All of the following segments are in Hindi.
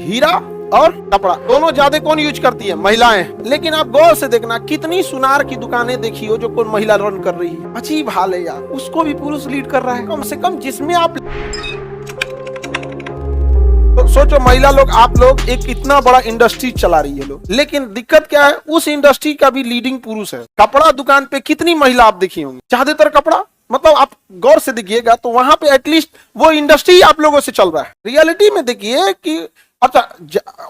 हीरा और कपड़ा दोनों ज्यादा कौन यूज करती है? महिलाएं। लेकिन आप गौर से देखना, कितनी सुनार की दुकानें देखी हो जो कोई महिला रन कर रही है। अजीब हाल है यार, उसको भी पुरुष लीड कर रहा है। कम से कम जिसमें आप तो सोचो, महिला लोग, आप लोग एक इतना बड़ा इंडस्ट्री चला रही है लोग, लेकिन दिक्कत क्या है, उस इंडस्ट्री का भी लीडिंग पुरुष है। कपड़ा दुकान पे कितनी महिला आप देखी होंगी, ज्यादातर कपड़ा, मतलब आप गौर से देखिएगा तो वहां पे एटलीस्ट वो इंडस्ट्री आप लोगों से चल रहा है। रियलिटी में देखिए कि अच्छा,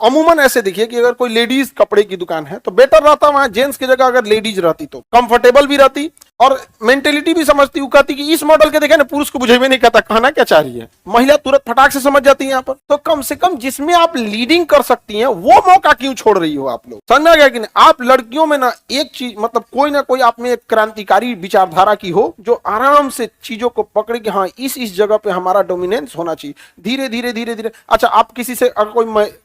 अमूमन ऐसे देखिए कि अगर कोई लेडीज कपड़े की दुकान है तो बेटर रहता वहां जेंट्स की जगह अगर लेडीज रहती तो कंफर्टेबल भी रहती और मेंटेलिटी भी समझती। वो कहती कि इस मॉडल के देखे ना, पुरुष को बुझे भी नहीं कहता कहना क्या चाह रही है, महिला तुरंत फटाक से समझ जाती है यहाँ पर। तो कम से कम जिसमें आप लीडिंग कर सकती हैं वो मौका क्यों छोड़ रही हो आप लोग? समझ में आ गया कि नहीं? आप लड़कियों में ना एक चीज, मतलब कोई ना कोई आप में एक क्रांतिकारी विचारधारा की हो जो आराम से चीजों को पकड़े कि हाँ इस जगह पे हमारा डोमिनेंस होना चाहिए। धीरे धीरे धीरे धीरे अच्छा, आप किसी से अगर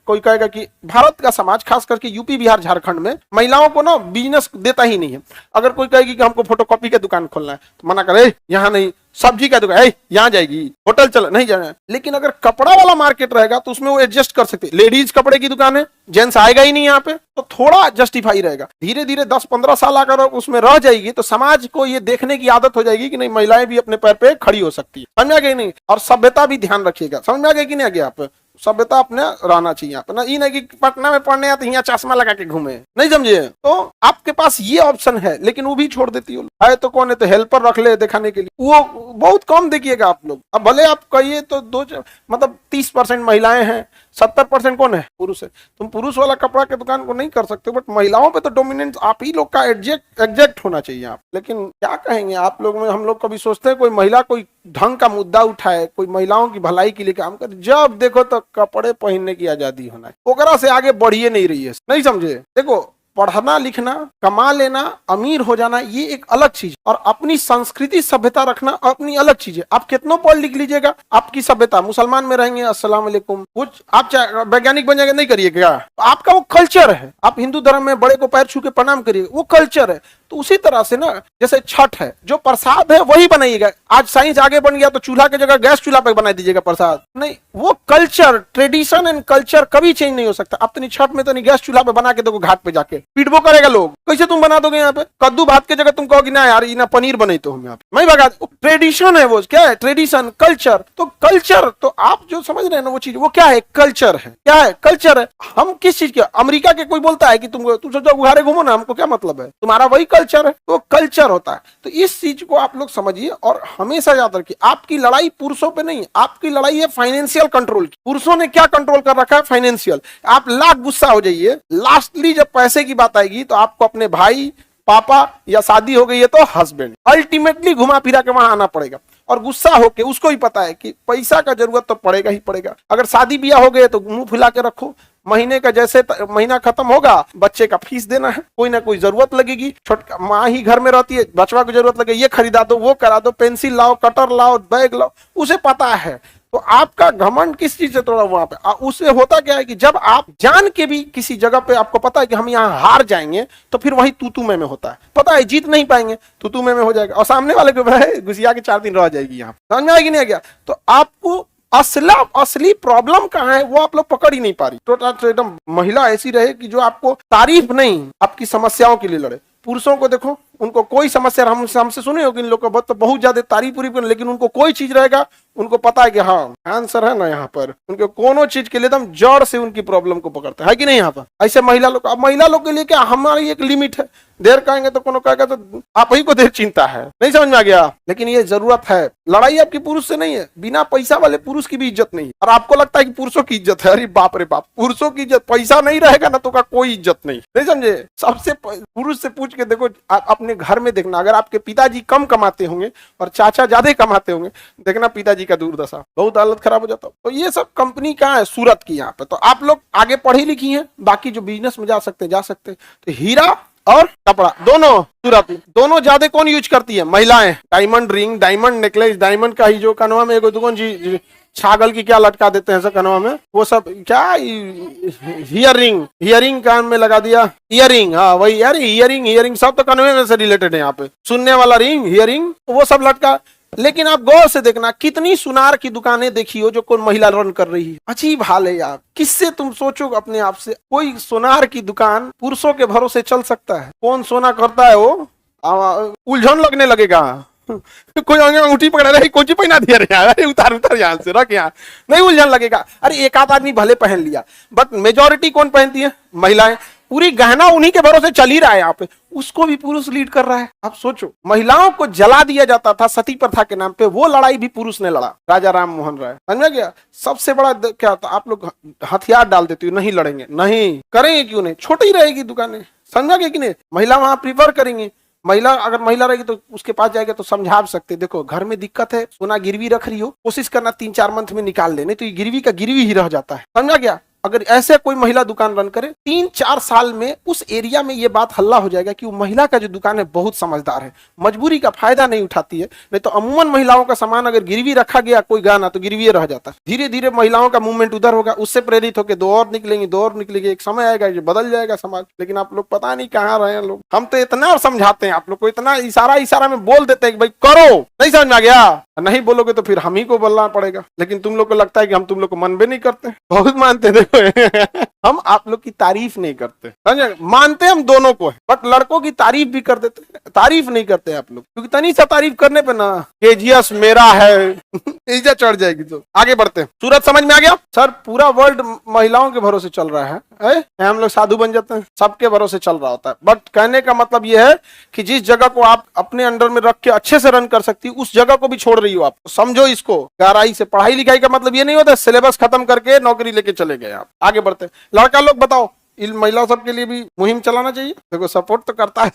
कोई कहेगा कि भारत का समाज खास करके यूपी बिहार झारखंड में महिलाओं को ना बिजनेस देता ही नहीं है। अगर कोई कहेगी कि हमको फोटोकॉपी की दुकान खोलना है तो मना करे, यहाँ नहीं, सब्जी का दुकान यहाँ जाएगी, होटल चल नहीं जाना है। लेकिन अगर कपड़ा वाला मार्केट रहेगा तो उसमें वो एडजस्ट कर सकते। लेडीज कपड़े की दुकान है, जेंट्स आएगा ही नहीं यहाँ पे, तो थोड़ा जस्टिफाई रहेगा। धीरे धीरे 10-15 साल अगर उसमें रह जाएगी तो समाज को ये देखने की आदत हो जाएगी कि नहीं, महिलाएं भी अपने पैर पे खड़ी हो सकती है। समझ में आ गया नहीं? और सभ्यता भी ध्यान रखिएगा। समझ में आ गया कि नहीं आ गया? आप सभ्यता अपने रहना चाहिए यहाँ पे ना, ये नहीं कि पटना में पढ़ने आते यहाँ चश्मा लगा के घूमे, नहीं समझे? तो आपके पास ये ऑप्शन है, लेकिन वो भी छोड़ देती है तो कौन है, तो हेल्पर रख ले दिखाने के लिए, वो बहुत कम देखिएगा आप लोग। अब भले आप कहिए तो मतलब 30% महिलाएं हैं, 70% कौन है, पुरुष है। तुम पुरुष वाला कपड़ा के दुकान को नहीं कर सकते, बट महिलाओं पे तो डोमिनेंस आप ही लोग का एग्जैक्ट होना चाहिए आप। लेकिन क्या कहेंगे आप लोग में, हम लोग कभी सोचते हैं कोई महिला कोई ढंग का मुद्दा उठाए, कोई महिलाओं की भलाई के लिए काम करे? जब देखो तो कपड़े पहनने की आजादी होना है, ओकरा से आगे बढ़िए नहीं रही है, नहीं समझे? देखो, पढ़ना लिखना, कमा लेना, अमीर हो जाना ये एक अलग चीज, और अपनी संस्कृति सभ्यता रखना अपनी अलग चीज है। आप कितना पढ़ लिख लीजिएगा, आपकी सभ्यता, मुसलमान में रहेंगे अस्सलाम वालेकुम, कुछ आप चाहे वैज्ञानिक बन जाएंगे, नहीं करिएगा, आपका वो कल्चर है। आप हिंदू धर्म में बड़े को पैर छू के प्रणाम करिए, वो कल्चर है। तो उसी तरह से ना, जैसे छठ है, जो प्रसाद है वही बनाइएगा। आज साइंस आगे बन गया तो चूल्हा की जगह गैस चूल्हा पे बना दीजिएगा प्रसाद, नहीं, वो कल्चर, ट्रेडिशन एंड कल्चर कभी चेंज नहीं हो सकता। अब तो छठ में तो नहीं, गैस चूल्हा पे बना के देखो, घाट पे जाके पीटबो करेगा लोग, कैसे तुम बना दोगे? यहाँ पे कद्दू भात की जगह तुम कहोगे ना यार ना पनीर बने तो हम यहाँ पे, मैं भगा। ट्रेडिशन है वो, क्या है ट्रेडिशन, कल्चर। तो कल्चर तो आप जो समझ रहे हैं ना वो चीज, वो क्या है, कल्चर है। क्या है, कल्चर है। हम किस चीज के, अमेरिका के कोई बोलता है कि तुम सोचो उघारे घूमो ना, हमको क्या मतलब है, तुम्हारा वही कल्चर है, तो कल्चर होता है। तो इस चीज को आप लोग समझिए और हमेशा याद रखिए, आपकी लड़ाई पुरुषों पे नहीं, आपकी लड़ाई है फाइनेंशियल कंट्रोल की। पुरुषों ने क्या कंट्रोल कर रखा है, फाइनेंशियल। आप लाख गुस्सा हो जाइए, लास्टली जब पैसे की बात आएगी तो आपको अपने भाई, पापा, या शादी हो गई है तो हस्बैंड, अल्टीमेटली घुमा फिरा के वहां आना पड़ेगा। और गुस्सा होके उसको ही पता है कि पैसा का जरूरत तो पड़ेगा ही पड़ेगा। अगर शादी ब्याह हो गए तो मुंह फुला के रखो, महीने का जैसे महीना खत्म होगा बच्चे का फीस देना है, कोई ना कोई जरूरत लगेगी, छोटका माँ ही घर में रहती है, बचवा को जरूरत लगे, ये खरीदा दो, वो करा दो, पेंसिल लाओ, कटर लाओ, बैग लाओ, उसे पता है। तो आपका घमंड किस चीज से तोड़ा वहां पे? उससे होता क्या है कि जब आप जान के भी किसी जगह पे आपको पता है कि हम यहाँ हार जाएंगे, तो फिर वही तू में होता है, पता है जीत नहीं पाएंगे, तू में हो जाएगा, और सामने वाले को घुसिया के 4 दिन रह जाएगी। यहाँ समझ में आएगी नहीं आ गया? तो आपको असली प्रॉब्लम कहाँ है वो आप लोग पकड़ ही नहीं पा रही। तो एकदम महिला ऐसी रहे कि जो आपको तारीफ नहीं, आपकी समस्याओं के लिए लड़े। पुरुषों को देखो, उनको कोई समस्या, हमसे सुने हो कि इन लोग का तो बहुत ज्यादा तारीफ पूरी, लेकिन उनको कोई चीज रहेगा, उनको पता है कि हाँ आंसर है ना यहाँ पर, उनके कोनो चीज के लिए एकदम जड़ से उनकी प्रॉब्लम को पकड़ता है कि नहीं यहाँ पर। ऐसे महिला लोग, अब महिला लोग के लिए क्या, हमारी एक लिमिट है, देर कहेंगे तो कोनो कहेगा तो आप ही को देर चिंता है, नहीं समझ में आ गया? लेकिन ये जरूरत है, लड़ाई आपकी पुरुष से नहीं है, बिना पैसा वाले पुरुष की भी इज्जत नहीं है। और आपको लगता है कि पुरुषों की इज्जत है, अरे बाप रे बाप, पुरुषों की इज्जत, पैसा नहीं रहेगा ना तो का कोई इज्जत नहीं समझे? सबसे पुरुष से पूछ के देखो, अपने घर में देखना, अगर आपके पिताजी कम कमाते होंगे और चाचा ज्यादा कमाते होंगे, देखना पिताजी का दुर्दशा, बहुत हालत खराब हो जाता। तो ये सब कंपनी कहाँ है, सूरत की यहाँ पे। तो आप लोग आगे पढ़ी लिखी हैं, बाकी जो बिजनेस में जा सकते हैं। तो हीरा और कपड़ा दोनों सूरत, दोनों ज्यादा कौन यूज करती है, महिलाएं। Diamond ring, diamond necklace, diamond का ही जो कनवा में एगो दुकान जी छागल की क्या लटका देते हैं सब कनवा में, वो सब क्या, हियरिंग कान में लगा दिया, इयरिंग, हाँ वही यार, हियरिंग सब तो कनवे में से रिलेटेड है। यहाँ पे सुनने वाला रिंग, हियरिंग, वो सब लटका। लेकिन आप गौर से देखना कितनी सुनार की दुकानें देखी हो जो कोई महिला रन कर रही है। अजीब हाल है यार, किससे तुम सोचो अपने आप से, कोई सोनार की दुकान पुरुषों के भरोसे चल सकता है? कौन सोना करता है वो, उलझन लगने लगेगा। कोई अंगूठी पकड़ा रही, कोची पहना दिया रे यार, अरे उतार उतार यहाँ से रख, यहाँ नहीं उलझन लगेगा। अरे एक आध आदमी भले पहन लिया, बट मेजोरिटी कौन पहनती है? महिलाएं। पूरी गहना उन्हीं के भरोसे चल ही रहा है यहाँ पे, उसको भी पुरुष लीड कर रहा है। आप सोचो, महिलाओं को जला दिया जाता था सती प्रथा के नाम पे, वो लड़ाई भी पुरुष ने लड़ा, राजा राम मोहन राय। समझ में गया? सबसे बड़ा क्या होता, आप लोग हथियार डाल देते हो, नहीं लड़ेंगे, नहीं करेंगे, क्यों नहीं, छोटी रहेगी दुकानें। समझा गया कि नहीं? महिला वहां प्रीफर करेंगी। महिला अगर महिला रहेगी तो उसके पास जाएगा तो समझा सकते, देखो घर में दिक्कत है, सोना गिरवी रख रही हो, कोशिश करना 3-4 मंथ में निकाल ले, नहीं तो ये गिरवी का गिरवी ही रह जाता है। समझा गया? अगर ऐसे कोई महिला दुकान रन करे 3-4 साल में उस एरिया में ये बात हल्ला हो जाएगा कि वो महिला का जो दुकान है बहुत समझदार है, मजबूरी का फायदा नहीं उठाती है। नहीं तो अमूमन महिलाओं का सामान अगर गिरवी रखा गया कोई गाना तो गिरवी रह जाता है। धीरे धीरे महिलाओं का मूवमेंट उधर होगा, उससे प्रेरित होकर दो और निकलेंगी, दो और निकलेगी, एक समय आएगा ये बदल जाएगा समाज। लेकिन आप लोग पता नहीं कहाँ रहे हैं लोग। हम तो इतना समझाते हैं आप लोग को, इतना इशारा में बोल देते हैं कि भाई करो, नहीं समझ में आ गया? नहीं बोलोगे तो फिर हम ही को बोलना पड़ेगा। लेकिन तुम लोग को लगता है कि हम तुम लोग को मन भी नहीं करते, बहुत मानते। देखो हम आप लोग की तारीफ नहीं करते, समझे? मानते हम दोनों को है, बट लड़कों की तारीफ भी कर देते, तारीफ नहीं करते आप लोग, क्योंकि तनी सा तारीफ करने पे ना केजीएस मेरा है इज्जत चढ़ जाएगी। तो आगे बढ़ते हैं। सूरत समझ में आ गया? सर पूरा वर्ल्ड महिलाओं के भरोसे चल रहा है, हम लोग साधु बन जाते हैं, सबके भरोसे चल रहा होता है। बट कहने का मतलब यह है कि जिस जगह को आप अपने अंडर में रख के अच्छे से रन कर सकती, उस जगह को भी छोड़ रही हो आप। समझो इसको गहराई से। पढ़ाई लिखाई का मतलब ये नहीं होता सिलेबस खत्म करके नौकरी लेके चले गए आप। आगे बढ़ते हैं। लड़का लोग बताओ, इन महिला सब के लिए भी मुहिम चलाना चाहिए। देखो सपोर्ट तो करता है